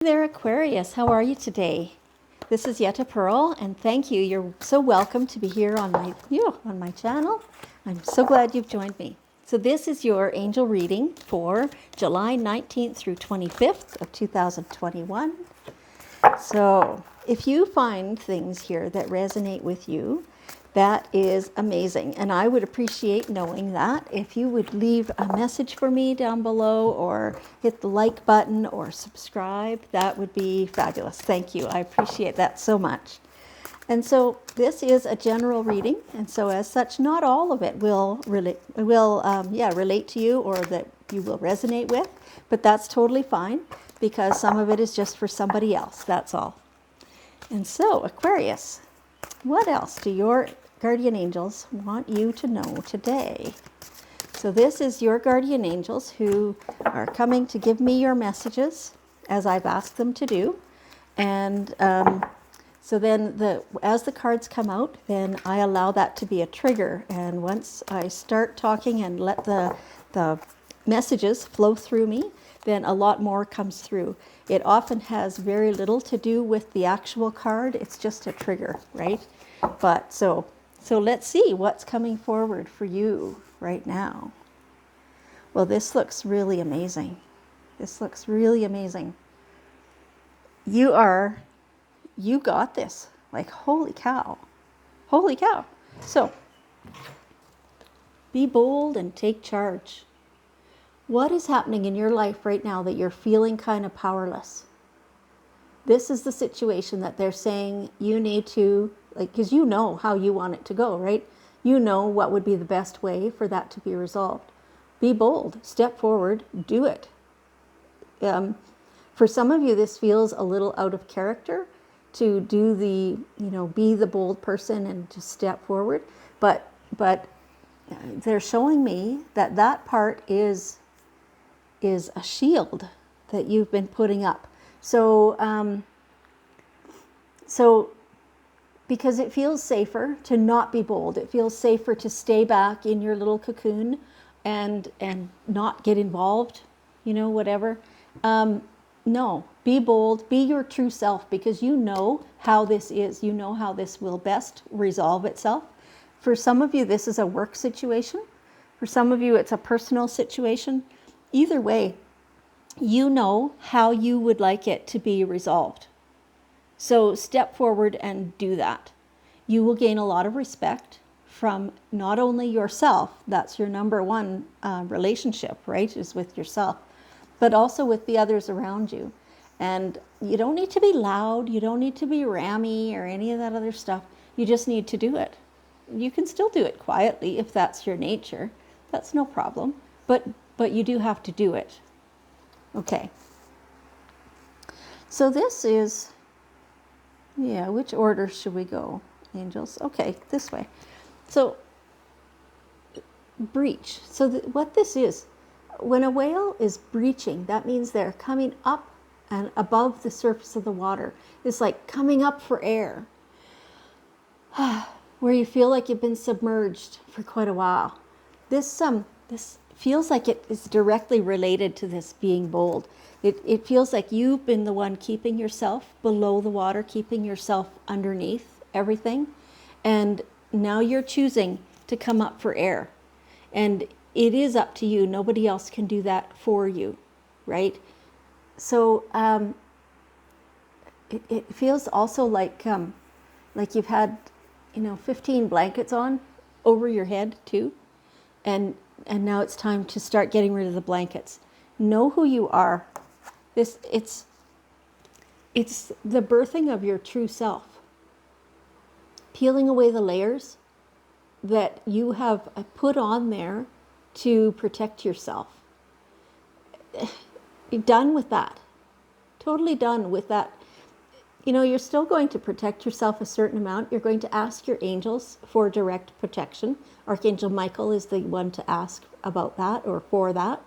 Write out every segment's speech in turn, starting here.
There, Aquarius. How are you today? This is Yetta Pearl, and thank you. You're so welcome to be here on my channel. I'm so glad you've joined me. So this is your angel reading for July 19th through 25th of 2021. So if you find things here that resonate with you, that is amazing. And I would appreciate knowing that. If you would leave a message for me down below or hit the like button or subscribe, that would be fabulous. Thank you. I appreciate that so much. And so this is a general reading. And so as such, not all of it will relate to you or that you will resonate with, but that's totally fine because some of it is just for somebody else. That's all. And so Aquarius, what else do your guardian angels want you to know today? So this is your guardian angels who are coming to give me your messages as I've asked them to do. And so then as the cards come out, then I allow that to be a trigger. And once I start talking and let the messages flow through me, then a lot more comes through. It often has very little to do with the actual card. It's just a trigger, right? But so let's see what's coming forward for you right now. Well, this looks really amazing. This looks really amazing. You got this. Like, holy cow. Holy cow. So, be bold and take charge. What is happening in your life right now that you're feeling kind of powerless? This is the situation that they're saying you need to, because you know how you want it to go, right? You know what would be the best way for that to be resolved. Be bold, step forward, do it. For some of you, this feels a little out of character to do be the bold person and to step forward. But they're showing me that part is a shield that you've been putting up. So because it feels safer to not be bold, it feels safer to stay back in your little cocoon and not get involved, whatever. No, be bold, be your true self, because you know how this is. You know how this will best resolve itself. For some of you, this is a work situation. For some of you, it's a personal situation. Either way, you know how you would like it to be resolved. So step forward and do that. You will gain a lot of respect from not only yourself, that's your number one relationship, right, is with yourself, but also with the others around you. And you don't need to be loud, you don't need to be rammy or any of that other stuff. You just need to do it. You can still do it quietly if that's your nature. That's no problem. But you do have to do it. Okay. So this is, which order should we go, angels? Okay, this way. So, breach. So what this is, when a whale is breaching, that means they're coming up and above the surface of the water. It's like coming up for air, where you feel like you've been submerged for quite a while. This feels like it is directly related to this being bold. It feels like you've been the one keeping yourself below the water, keeping yourself underneath everything. And now you're choosing to come up for air. And it is up to you. Nobody else can do that for you, right? So it feels also like you've had 15 blankets on over your head too. And now it's time to start getting rid of the blankets. Know who you are. It's the birthing of your true self. Peeling away the layers that you have put on there to protect yourself. You're done with that. Totally done with that. You're still going to protect yourself a certain amount. You're going to ask your angels for direct protection. Archangel Michael is the one to ask about that or for that.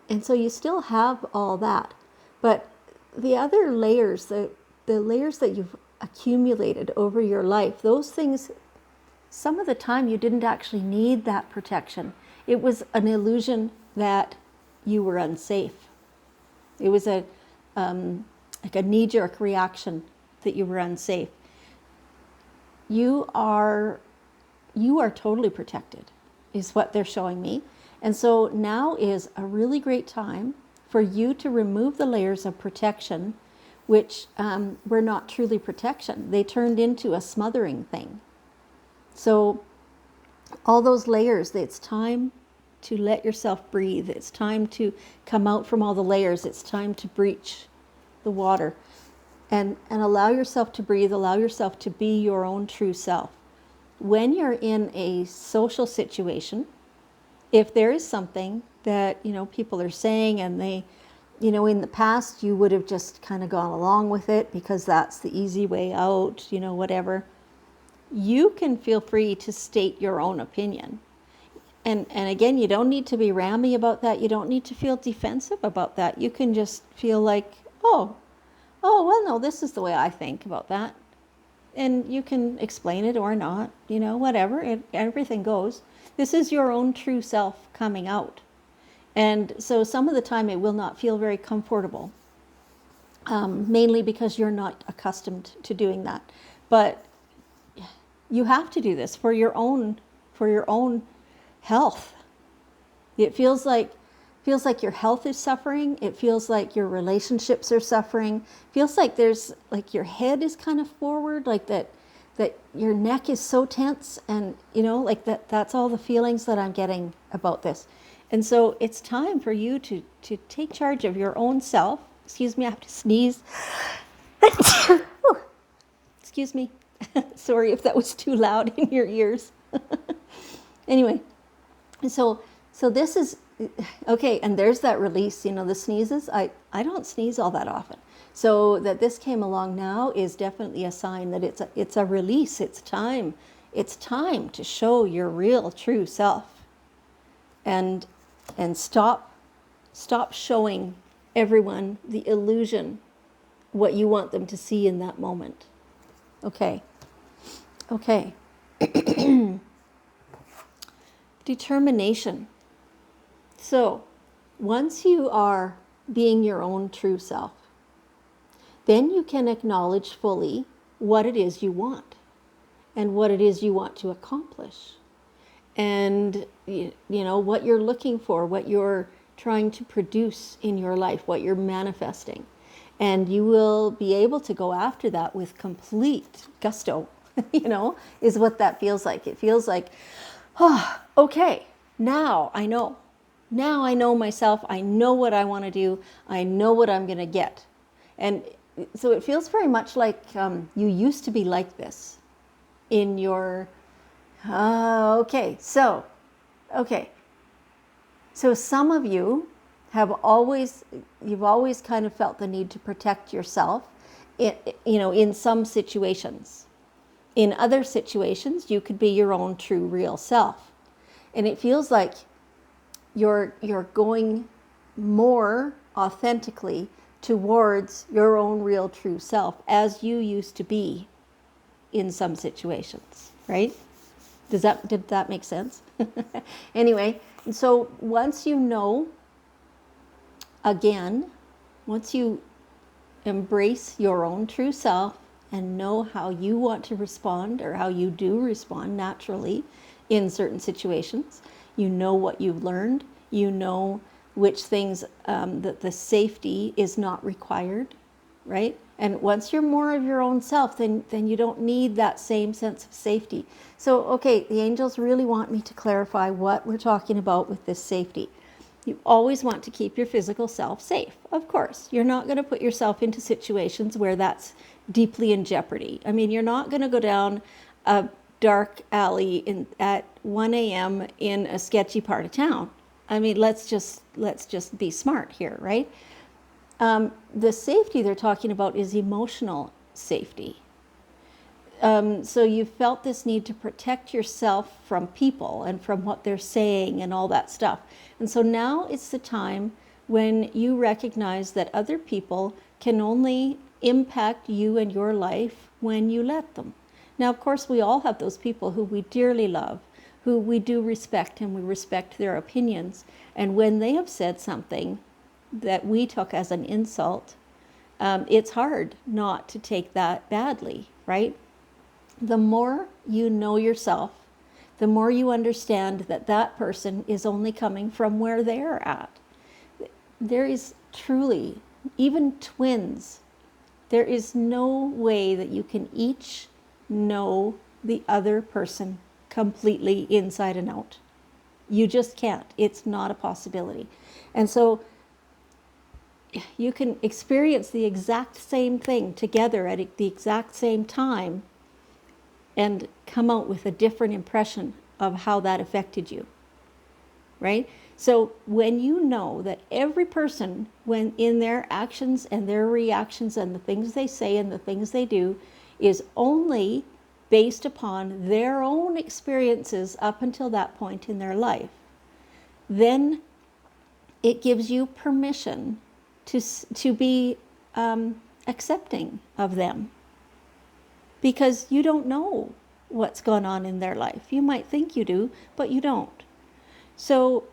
And so you still have all that. But the other layers, the layers that you've accumulated over your life, those things, some of the time you didn't actually need that protection. It was an illusion that you were unsafe. It was a like a knee-jerk reaction that you were unsafe. You are totally protected, is what they're showing me. And so now is a really great time for you to remove the layers of protection, which were not truly protection. They turned into a smothering thing. So all those layers, it's time to let yourself breathe. It's time to come out from all the layers. It's time to breach the water and allow yourself to breathe, allow yourself to be your own true self. When you're in a social situation, if there is something that, people are saying and they, in the past you would have just kind of gone along with it because that's the easy way out, whatever, you can feel free to state your own opinion. And again, you don't need to be rammy about that. You don't need to feel defensive about that. You can just feel like, oh, well, no, this is the way I think about that. And you can explain it or not, whatever, everything goes. This is your own true self coming out. And so some of the time it will not feel very comfortable, mainly because you're not accustomed to doing that. But you have to do this for your own health. It feels like your health is suffering. It feels like your relationships are suffering. It feels like there's like your head is kind of forward, like that your neck is so tense, and like that's all the feelings that I'm getting about this. And so it's time for you to take charge of your own self. Excuse me, I have to sneeze. Excuse me. Sorry if that was too loud in your ears. Anyway, so this is okay, and there's that release, the sneezes. I don't sneeze all that often. So that this came along now is definitely a sign that it's a release. It's time to show your real true self. And stop showing everyone the illusion, what you want them to see in that moment. Okay. Determination. So once you are being your own true self, then you can acknowledge fully what it is you want and what it is you want to accomplish, and what you're looking for, what you're trying to produce in your life, what you're manifesting. And you will be able to go after that with complete gusto, is what that feels like. It feels like, oh, okay, now I know. Now I know myself. I know what I want to do. I know what I'm going to get. And so it feels very much like you used to be like this in your, So some of you you've always kind of felt the need to protect yourself, in some situations. In other situations, you could be your own true real self. And it feels like you're going more authentically towards your own real true self as you used to be in some situations, right? Did that make sense? Anyway, so once you embrace your own true self and know how you want to respond, or how you do respond naturally in certain situations, you know what you've learned, you know which things that the safety is not required, right? And once you're more of your own self, then you don't need that same sense of safety. So, okay, the angels really want me to clarify what we're talking about with this safety. You always want to keep your physical self safe, of course. You're not going to put yourself into situations where that's deeply in jeopardy. I mean, you're not going to go down a dark alley at 1 a.m. in a sketchy part of town. I mean, let's just be smart here, right? The safety they're talking about is emotional safety. So you felt this need to protect yourself from people and from what they're saying and all that stuff. And so now it's the time when you recognize that other people can only impact you and your life when you let them. Now, of course, we all have those people who we dearly love, who we do respect, and we respect their opinions. And when they have said something that we took as an insult, it's hard not to take that badly, right? The more you know yourself, the more you understand that that person is only coming from where they're at. There is truly, even twins, there is no way that you can each know the other person completely inside and out. You just can't. It's not a possibility. And so you can experience the exact same thing together at the exact same time and come out with a different impression of how that affected you, right? So when you know that every person, when in their actions and their reactions and the things they say and the things they do, is only based upon their own experiences up until that point in their life, then it gives you permission to be accepting of them, because you don't know what's gone on in their life. You might think you do, but you don't. So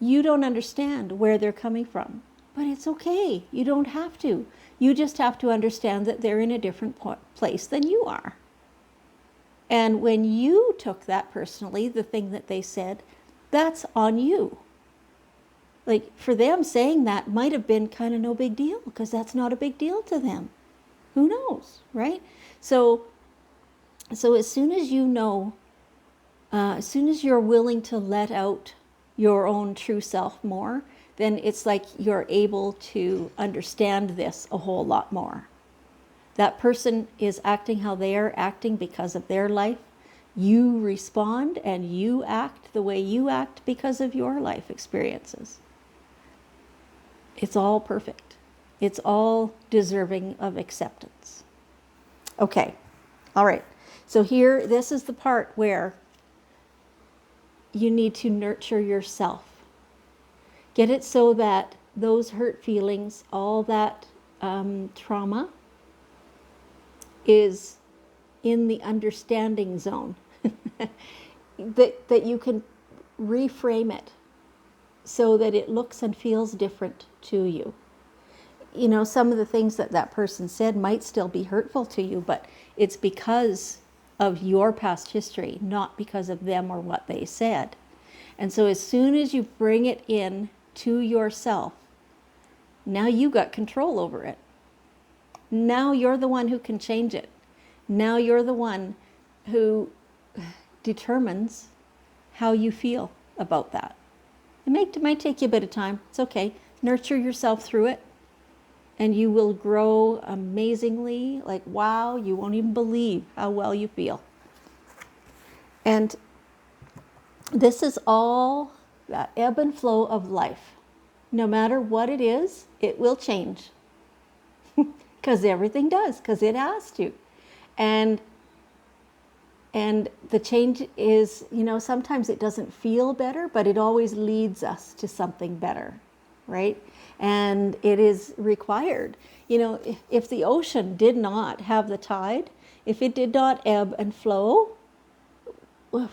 you don't understand where they're coming from, but it's okay. You don't have to. You just have to understand that they're in a different place than you are. And when you took that personally, the thing that they said, that's on you. Like, for them, saying that might have been kind of no big deal, because that's not a big deal to them. Who knows, right? So as soon as you know, as soon as you're willing to let out your own true self more, then it's like you're able to understand this a whole lot more. That person is acting how they are acting because of their life. You respond and you act the way you act because of your life experiences. It's all perfect. It's all deserving of acceptance. Okay, all right. So here, this is the part where you need to nurture yourself. Get it so that those hurt feelings, all that trauma is in the understanding zone. that you can reframe it so that it looks and feels different to you. You know, some of the things that that person said might still be hurtful to you, but it's because of your past history, not because of them or what they said. And so as soon as you bring it in to yourself, now you got control over it. Now you're the one who can change it. Now you're the one who determines how you feel about that. It might take you a bit of time. It's okay. Nurture yourself through it, and you will grow amazingly. Like, wow, you won't even believe how well you feel. And this is all that ebb and flow of life. No matter what it is, it will change. Because everything does, because it has to. And the change is, you know, sometimes it doesn't feel better, but it always leads us to something better, right? And it is required. You know, if the ocean did not have the tide, if it did not ebb and flow,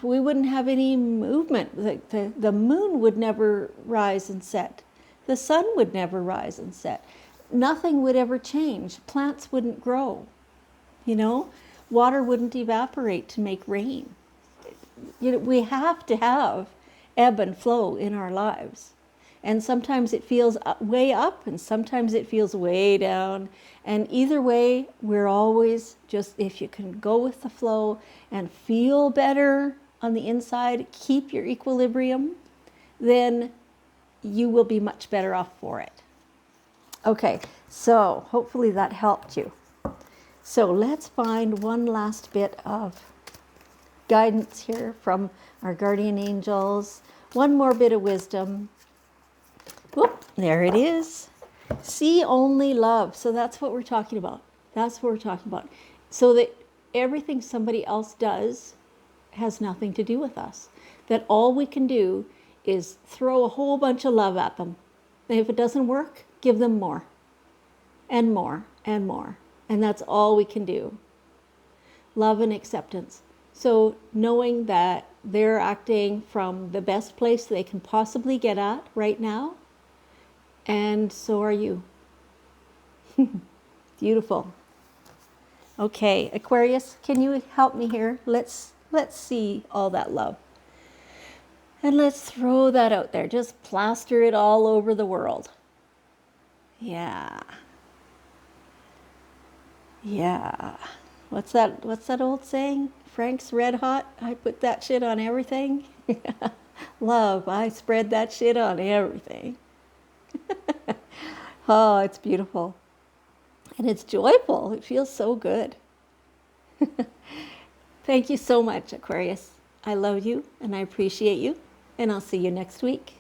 we wouldn't have any movement. The moon would never rise and set. The sun would never rise and set. Nothing would ever change. Plants wouldn't grow, you know? Water wouldn't evaporate to make rain. You know, we have to have ebb and flow in our lives. And sometimes it feels way up and sometimes it feels way down. And either way, we're always just, if you can go with the flow and feel better on the inside, keep your equilibrium, then you will be much better off for it. Okay, so hopefully that helped you. So let's find one last bit of guidance here from our guardian angels. One more bit of wisdom. Whoop, there it is. See only love. So that's what we're talking about. That's what we're talking about. So that everything somebody else does has nothing to do with us. That all we can do is throw a whole bunch of love at them. And if it doesn't work, give them more and more and more. And that's all we can do. Love and acceptance. So knowing that they're acting from the best place they can possibly get at right now, and so are you. Beautiful. Okay, Aquarius, can you help me here? Let's see all that love. And let's throw that out there. Just plaster it all over the world. Yeah. Yeah. What's that old saying? Frank's red hot. I put that shit on everything. Love, I spread that shit on everything. Oh, it's beautiful. And it's joyful. It feels so good. Thank you so much, Aquarius. I love you and I appreciate you. And I'll see you next week.